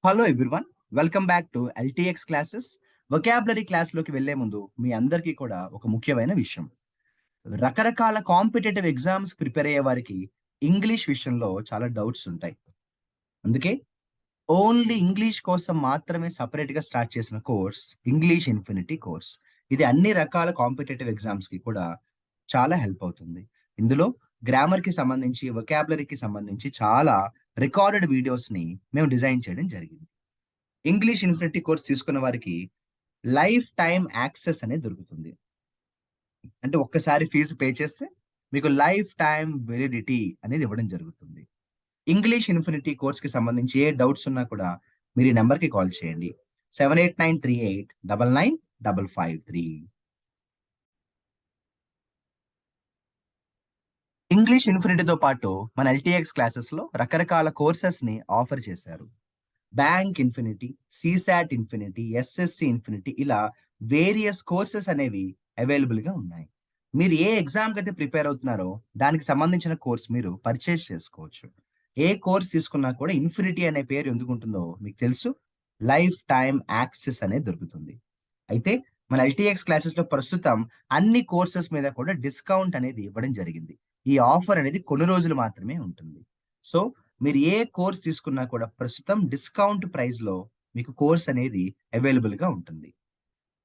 Hello everyone. Welcome back to LTX classes. Vocabulary క్లాస్‌లోకి వెళ్ళే ముందు మీ అందరికీ కూడా ఒక ముఖ్యమైన విషయం. రకరకాల కాంపిటీటివ్ ఎగ్జామ్స్ ప్రిపేర్ అయ్యే వారికి ఇంగ్లీష్ విషయంలో చాలా డౌట్స్ ఉంటాయి. అందుకే ఓన్లీ ఇంగ్లీష్ కోసం మాత్రమే సెపరేట్‌గా స్టార్ట్ చేసిన కోర్స్ ఇంగ్లీష్ ఇన్ఫినిటీ కోర్స్. ఇది అన్ని రకాల కాంపిటీటివ్ ఎగ్జామ్స్‌కి కూడా చాలా హెల్ప్ అవుతుంది. ఇందులో గ్రామర్‌కి సంబంధించి, వొకాబులరీకి సంబంధించి చాలా రికార్డెడ్ వీడియోస్‌ని మేము డిజైన్ చేయడం జరిగింది. ఇంగ్లీష్ ఇన్ఫినిటీ కోర్స్ తీసుకున్న వారికి లైఫ్ టైమ్ యాక్సెస్ అనేది దొరుకుతుంది. అంటే ఒక్కసారి ఫీజు పే చేస్తే మీకు లైఫ్ టైమ్ వాలిడిటీ అనేది ఇవ్వడం జరుగుతుంది. ఇంగ్లీష్ ఇన్ఫినిటీ కోర్స్‌కి సంబంధించి ఏ డౌట్స్ ఉన్నా కూడా మీరు ఈ నంబర్‌కి కాల్ చేయండి. 7893899553. ఇంగ్లీష్ ఇన్ఫినిటీతో పాటు మన ఎల్టీఎక్స్ క్లాసెస్‌లో రకరకాల కోర్సెస్‌ని ఆఫర్ చేశారు. Bank infinity, CSAT infinity, SSC infinity ఇలా వేరియస్ కోర్సెస్ అనేవి అవైలబుల్‌గా ఉన్నాయి. మీరు ఏ ఎగ్జామ్‌కైతే ప్రిపేర్ అవుతున్నారో దానికి సంబంధించిన కోర్స్ మీరు పర్చేజ్ చేసుకోవచ్చు. ఏ కోర్స్ తీసుకున్నా కూడా ఇన్ఫినిటీ అనే పేరు ఎందుకుంటుందో మీకు తెలుసు. లైఫ్ టైమ్ యాక్సెస్ అనేది దొరుకుతుంది. అయితే మన ఎల్టీఎక్స్ క్లాసెస్‌లో ప్రస్తుతం అన్ని కోర్సెస్ మీద కూడా డిస్కౌంట్ అనేది ఇవ్వడం జరిగింది. ఈ ఆఫర్ అనేది కొన్ని రోజులు మాత్రమే ఉంటుంది. సో, మీరు ఏ కోర్స్ తీసుకున్నా కూడా ప్రస్తుతం డిస్కౌంట్ ప్రైస్‌లో మీకు కోర్స్ అనేది అవైలబుల్‌గా ఉంటుంది.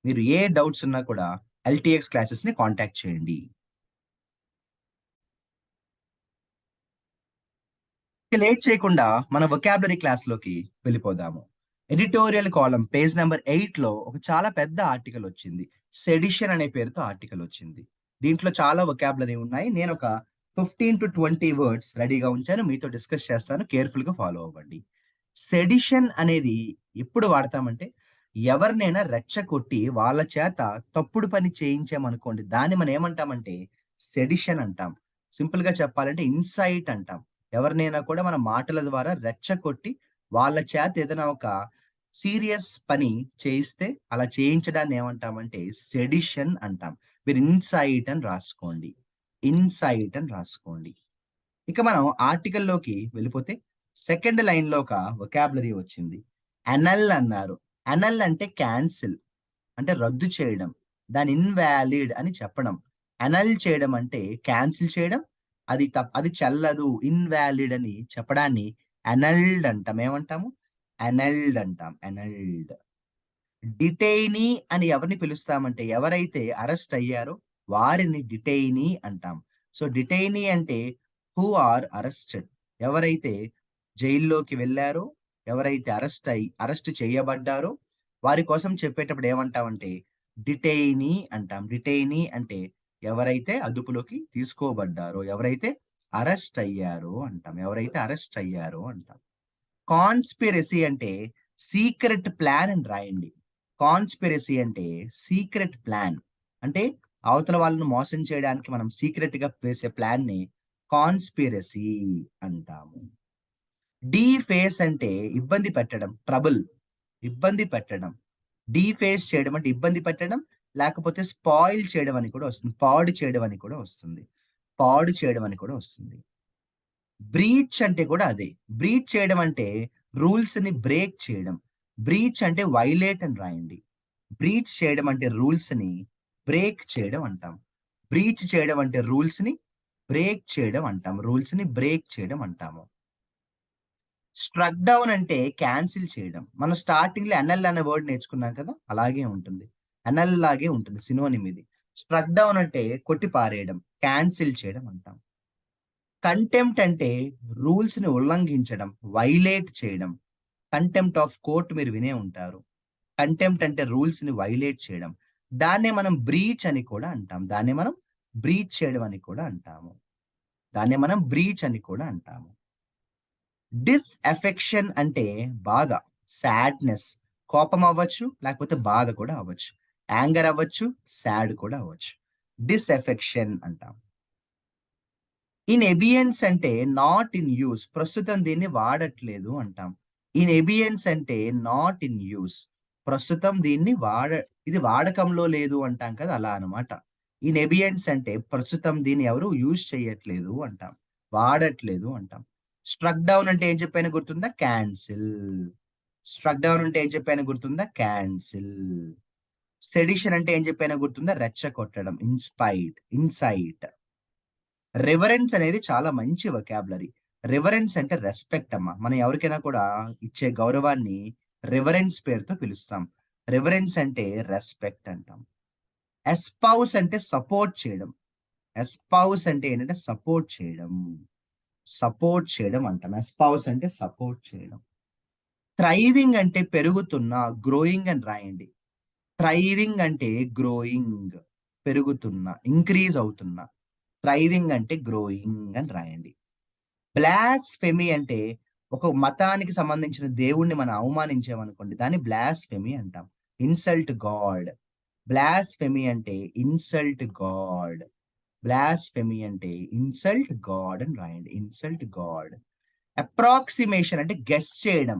మీరు ఏ డౌట్స్ ఉన్నా కూడా ఎల్టీఎక్స్ క్లాసెస్‌ని కాంటాక్ట్ చేయండి. ఇక లేట్ చేయకుండా మన వొకాబులరీ క్లాస్‌లోకి వెళ్ళిపోదాము. ఎడిటోరియల్ కాలమ్ పేజ్ నంబర్ 8లో ఒక చాలా పెద్ద ఆర్టికల్ వచ్చింది. సెడిషన్ అనే పేరుతో ఆర్టికల్ వచ్చింది. దీంట్లో చాలా వొకాబులరీ ఉన్నాయి. నేనొక 15-20 వర్డ్స్ రెడీగా ఉంచాను. మీతో డిస్కస్ చేస్తాను. కేర్‌ఫుల్‌గా ఫాలో అవ్వండి. సెడిషన్ అనేది ఎప్పుడు వాడతామంటే, ఎవరినైనా రెచ్చగొట్టి వాళ్ళ చేత తప్పుడు పని చేయించామనుకోండి, దాన్ని మనం ఏమంటామంటే సెడిషన్ అంటాం. సింపుల్‌గా చెప్పాలంటే ఇన్సైట్ అంటాం. ఎవరినైనా కూడా మన మాటల ద్వారా రెచ్చగొట్టి, వాళ్ళ చేత ఏదైనా ఒక సీరియస్ పని చేయిస్తే, అలా చేయించడాన్ని ఏమంటామంటే సెడిషన్ అంటాం. మీరు ఇన్సైట్ అని రాసుకోండి. ఇన్సైట్ అని రాసుకోండి. ఇక మనం ఆర్టికల్‌లోకి వెళ్ళిపోతే, సెకండ్ లైన్‌లో ఒక వొకాబులరీ వచ్చింది. అనల్ అన్నారు. అనల్ అంటే క్యాన్సిల్. అంటే రద్దు చేయడం. దాన్ని ఇన్‌వాలిడ్ అని చెప్పడం. అనల్ చేయడం అంటే క్యాన్సిల్ చేయడం. అది చెల్లదు, ఇన్‌వాలిడ్ అని చెప్పడాన్ని అనల్డ్ అంటాం. ఏమంటాము? అనల్డ్ అంటాం. అనల్డ్. డిటైనీ అని ఎవరిని పిలుస్తామంటే, ఎవరైతే అరెస్ట్ అయ్యారో వారిని డిటైనీ అంటాం. సో, డిటైనీ అంటే హూ ఆర్ అరెస్టెడ్. ఎవరైతే జైల్లోకి వెళ్లారో, ఎవరైతే అరెస్ట్ చేయబడ్డారో, వారి కోసం చెప్పేటప్పుడు ఏమంటామంటే డిటైనీ అంటాం. డిటైనీ అంటే ఎవరైతే అదుపులోకి తీసుకోబడ్డారో, ఎవరైతే అరెస్ట్ అయ్యారో అంటాం. ఎవరైతే అరెస్ట్ అయ్యారో అంటాం. కాన్స్పిరసీ అంటే సీక్రెట్ ప్లాన్ అని రాయండి. కాన్స్పిరసీ అంటే సీక్రెట్ ప్లాన్. అంటే అవతల వాళ్ళని మోసం చేయడానికి మనం సీక్రెట్‌గా వేసే ప్లాన్‌ని కాన్స్పిరసీ అంటాము. డీఫేస్ అంటే ఇబ్బంది పెట్టడం, ట్రబుల్, ఇబ్బంది పెట్టడం. డీఫేస్ చేయడం అంటే ఇబ్బంది పెట్టడం, లేకపోతే స్పాయిల్ చేయడం అని కూడా వస్తుంది. పాడు చేయడం అని కూడా వస్తుంది. పాడు చేయడం అని కూడా వస్తుంది. బ్రీచ్ అంటే కూడా అదే. బ్రీచ్ చేయడం అంటే రూల్స్‌ని బ్రేక్ చేయడం. బ్రీచ్ అంటే వయలేట్ అని రాయండి. బ్రీచ్ చేయడం అంటే రూల్స్‌ని బ్రేక్ చేయడం అంటాం. బ్రీచ్ చేయడం అంటే రూల్స్‌ని బ్రేక్ చేయడం అంటాం. రూల్స్‌ని బ్రేక్ చేయడం అంటాము. స్ట్రక్ డౌన్ అంటే క్యాన్సిల్ చేయడం. మనం స్టార్టింగ్‌లో ఎన్ఎల్ అనే వర్డ్ నేర్చుకున్నాం కదా! అలాగే ఉంటుంది. ఎన్ఎల్ లాగే ఉంటుంది. సినోనిమ్ ఇది. స్ట్రక్ డౌన్ అంటే కొట్టి పారేయడం, క్యాన్సిల్ చేయడం అంటాం. కంటెంప్ట్ అంటే రూల్స్‌ని ఉల్లంఘించడం, వయలేట్ చేయడం. కంటెంప్ట్ ఆఫ్ కోర్ట్ మీరు వినే ఉంటారు. కంటెంప్ట్ అంటే రూల్స్‌ని వయలేట్ చేయడం. దాన్నే మనం బ్రీచ్ అని కూడా అంటాం. దాన్నే మనం బ్రీచ్ చేయడం అని కూడా అంటాము. దాన్నే మనం బ్రీచ్ అని కూడా అంటాము. డిస్‌అఫెక్షన్ అంటే బాధ, సాడ్‌నెస్. కోపం అవ్వచ్చు, లేకపోతే బాధ కూడా అవ్వచ్చు. యాంగర్ అవ్వచ్చు, సాడ్ కూడా అవ్వచ్చు. డిస్‌అఫెక్షన్ అంటాం. ఇన్ ఎబియన్స్ అంటే నాట్ ఇన్ యూజ్. ప్రస్తుతం దీన్ని వాడట్లేదు అంటాం. ఇన్ ఎబియన్స్ అంటే నాట్ ఇన్ యూజ్. ప్రస్తుతం దీన్ని ఇది వాడకంలో లేదు అంటాం కదా! అలా అన్నమాట. ఇన్ ఎబియన్స్ అంటే ప్రస్తుతం దీన్ని ఎవరు యూజ్ చేయట్లేదు అంటాం. వాడట్లేదు అంటాం. స్ట్రక్ డౌన్ అంటే ఏం చెప్పానో గుర్తుందా? క్యాన్సిల్. స్ట్రక్ డౌన్ అంటే ఏం చెప్పానో గుర్తుందా? క్యాన్సిల్. సెడిషన్ అంటే ఏం చెప్పానో గుర్తుందా? రెచ్చగొట్టడం. ఇన్సైట్. రివరెన్స్ అనేది చాలా మంచి వొకాబులరీ. రివరెన్స్ అంటే రెస్పెక్ట్ అమ్మా. మనం ఎవరికైనా కూడా ఇచ్చే గౌరవాన్ని రివరెన్స్ పేరుతో పిలుస్తాం. రివరెన్స్ అంటే రెస్పెక్ట్ అంటాం. ఎస్పౌస్ అంటే సపోర్ట్ చేయడం. ఎస్పౌస్ అంటే ఏంటంటే సపోర్ట్ చేయడం. సపోర్ట్ చేయడం అంటాం. ఎస్పౌస్ అంటే సపోర్ట్ చేయడం. థ్రైవింగ్ అంటే పెరుగుతున్న, గ్రోయింగ్ అని రాయండి. థ్రైవింగ్ అంటే గ్రోయింగ్, పెరుగుతున్న, ఇంక్రీజ్ అవుతున్న. థ్రైవింగ్ అంటే గ్రోయింగ్ అని రాయండి. బ్లాస్ఫెమీ అంటే ఒక మతానికి సంబంధించిన దేవుడిని మనం అవమానించామనుకోండి, దాన్ని బ్లాస్ఫెమీ అంటాం. Insult God. బ్లాస్ఫెమీ అంటే ఇన్సల్ట్ గాడ్. బ్లాస్ఫెమీ అంటే ఇన్సల్ట్ గాడ్ అని రాయండి. Insult God. అప్రాక్సిమేషన్ అంటే గెస్ చేయడం,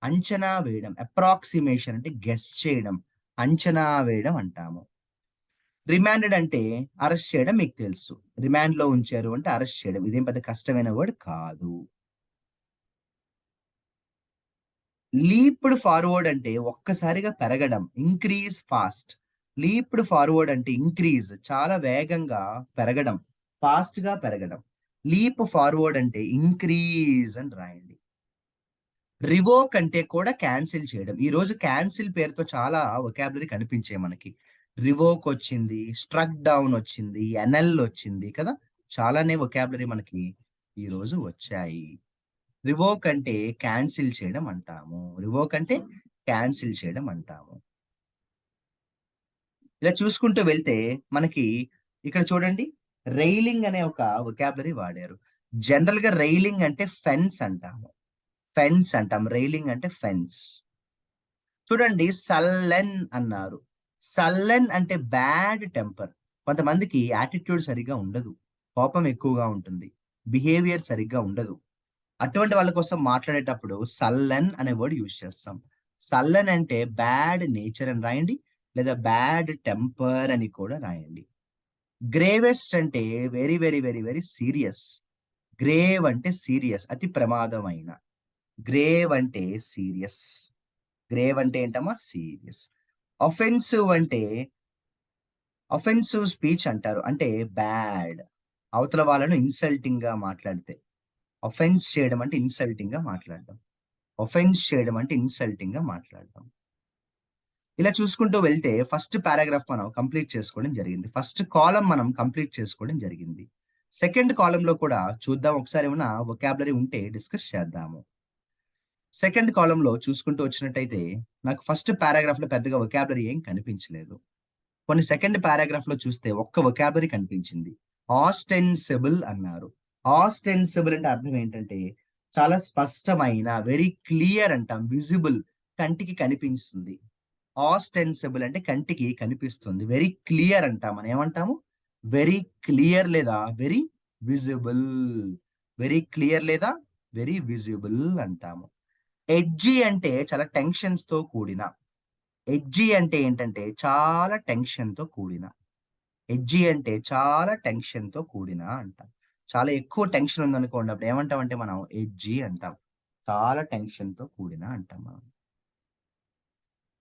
అంచనా వేయడం. అప్రాక్సిమేషన్ అంటే గెస్ చేయడం, అంచనా వేయడం అంటాము. రిమాండెడ్ అంటే అరెస్ట్ చేయడం మీకు తెలుసు. రిమాండ్‌లో ఉంచారు అంటే అరెస్ట్ చేయడం. ఇదేం పెద్ద కష్టమైన వర్డ్ కాదు. లీప్డ్ ఫార్వర్డ్ అంటే ఒక్కసారిగా పెరగడం. Increase fast. లీప్డ్ ఫార్వర్డ్ అంటే ఇంక్రీజ్ చాలా వేగంగా పెరగడం. ఫాస్ట్‌గా పెరగడం. లీప్ ఫార్వర్డ్ అంటే ఇంక్రీజ్ అని రాయండి. రివోక్ అంటే కూడా క్యాన్సిల్ చేయడం. ఈరోజు క్యాన్సిల్ పేరుతో చాలా వొకాబులరీ కనిపించాయి మనకి. రివోక్ వచ్చింది, స్ట్రక్ డౌన్ వచ్చింది, ఎన్ఎల్ వచ్చింది కదా! చాలానే వొకాబులరీ మనకి ఈరోజు వచ్చాయి. రివోక్ అంటే క్యాన్సిల్ చేయడం అంటాము. రివోక్ అంటే క్యాన్సిల్ చేయడం అంటాము. ఇలా చూసుకుంటూ వెళ్తే మనకి ఇక్కడ చూడండి, రెయిలింగ్ అనే ఒక వొకాబులరీ వాడారు. జనరల్‌గా రెయిలింగ్ అంటే ఫెన్స్ అంటాము. ఫెన్స్ అంటాం. రెయిలింగ్ అంటే ఫెన్స్. చూడండి సల్లెన్ అన్నారు. సల్లెన్ అంటే బ్యాడ్ టెంపర్. కొంతమందికి యాటిట్యూడ్ సరిగ్గా ఉండదు. కోపం ఎక్కువగా ఉంటుంది. బిహేవియర్ సరిగ్గా ఉండదు. అటువంటి వాళ్ళ కోసం మాట్లాడేటప్పుడు సల్లెన్ అనే వర్డ్ యూజ్ చేస్తాం. సల్లెన్ అంటే బ్యాడ్ నేచర్ అని రాయండి. లేదా బ్యాడ్ టెంపర్ అని కూడా రాయండి. గ్రేవెస్ట్ అంటే very, very, very, very serious. Grave అంటే సీరియస్. అతి ప్రమాదమైన. గ్రేవ్ అంటే సీరియస్. గ్రేవ్ అంటే ఏంటమ్మా? సీరియస్. అఫెన్సివ్ అంటే అఫెన్సివ్ స్పీచ్ అంటారు. అంటే బ్యాడ్. అవతల వాళ్ళను ఇన్సల్టింగ్‌గా మాట్లాడితే. అఫెన్స్ చేయడం అంటే ఇన్సల్టింగ్‌గా మాట్లాడడం. అఫెన్స్ చేయడం అంటే ఇన్సల్టింగ్‌గా మాట్లాడడం. ఇలా చూసుకుంటూ వెళ్తే ఫస్ట్ పారాగ్రాఫ్ మనం కంప్లీట్ చేసుకోవడం జరిగింది. ఫస్ట్ కాలమ్ మనం కంప్లీట్ చేసుకోవడం జరిగింది. సెకండ్ కాలమ్‌లో కూడా చూద్దాం ఒకసారి ఏమన్నా వొకాబులరీ ఉంటే డిస్కస్ చేద్దాము. సెకండ్ కాలమ్‌లో చూసుకుంటూ వచ్చినట్టయితే నాకు ఫస్ట్ పారాగ్రాఫ్‌లో పెద్దగా వొకాబులరీ ఏం కనిపించలేదు. కొన్ని సెకండ్ పారాగ్రాఫ్‌లో చూస్తే ఒక్క వొకాబులరీ కనిపించింది. ఆస్టెన్సిబుల్ అన్నారు. ఆస్టెన్సిబుల్ అంటే అర్థం ఏంటంటే చాలా స్పష్టమైన, వెరీ క్లియర్ అంటాం. విజిబుల్ కంటికి కనిపిస్తుంది. ఆస్టెన్సిబుల్ అంటే కంటికి కనిపిస్తుంది. వెరీ క్లియర్ అంటాం. మనం ఏమంటాము? వెరీ క్లియర్ లేదా వెరీ విజిబుల్. వెరీ క్లియర్ లేదా వెరీ విజిబుల్ అంటాము. ఎడ్జీ అంటే చాలా టెన్షన్స్‌తో కూడిన. ఎడ్జీ అంటే ఏంటంటే చాలా టెన్షన్‌తో కూడిన. ఎడ్జీ అంటే చాలా టెన్షన్‌తో కూడిన అంటాం. చాలా ఎక్కువ టెన్షన్ ఉందనుకోండి అప్పుడు ఏమంటామంటే మనం ఎడ్జీ అంటాం. చాలా టెన్షన్‌తో కూడిన అంటాం మనం.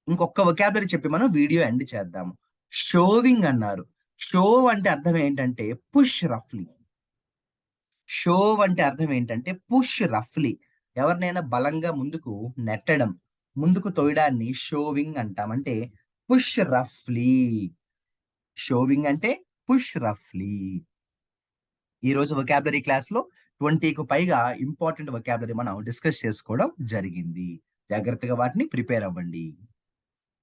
ఇంకొక్క వొకాబులరీ చెప్పి మనం వీడియో ఎండ్ చేద్దాము. షోవింగ్ అన్నారు. షోవ్ అంటే అర్థం ఏంటంటే పుష్ రఫ్‌లీ. షోవ్ అంటే అర్థం ఏంటంటే పుష్ రఫ్‌లీ. ఎవరినైనా బలంగా ముందుకు నెట్టడం, ముందుకు తోయడాన్ని షోవింగ్ అంటాం. అంటే పుష్ రఫ్‌లీ. షోవింగ్ అంటే పుష్ రఫ్‌లీ. ఈరోజు వొకాబులరీ క్లాస్‌లో 20కు పైగా ఇంపార్టెంట్ వొకాబులరీ మనం డిస్కస్ చేసుకోవడం జరిగింది. జాగ్రత్తగా వాటిని ప్రిపేర్ అవ్వండి.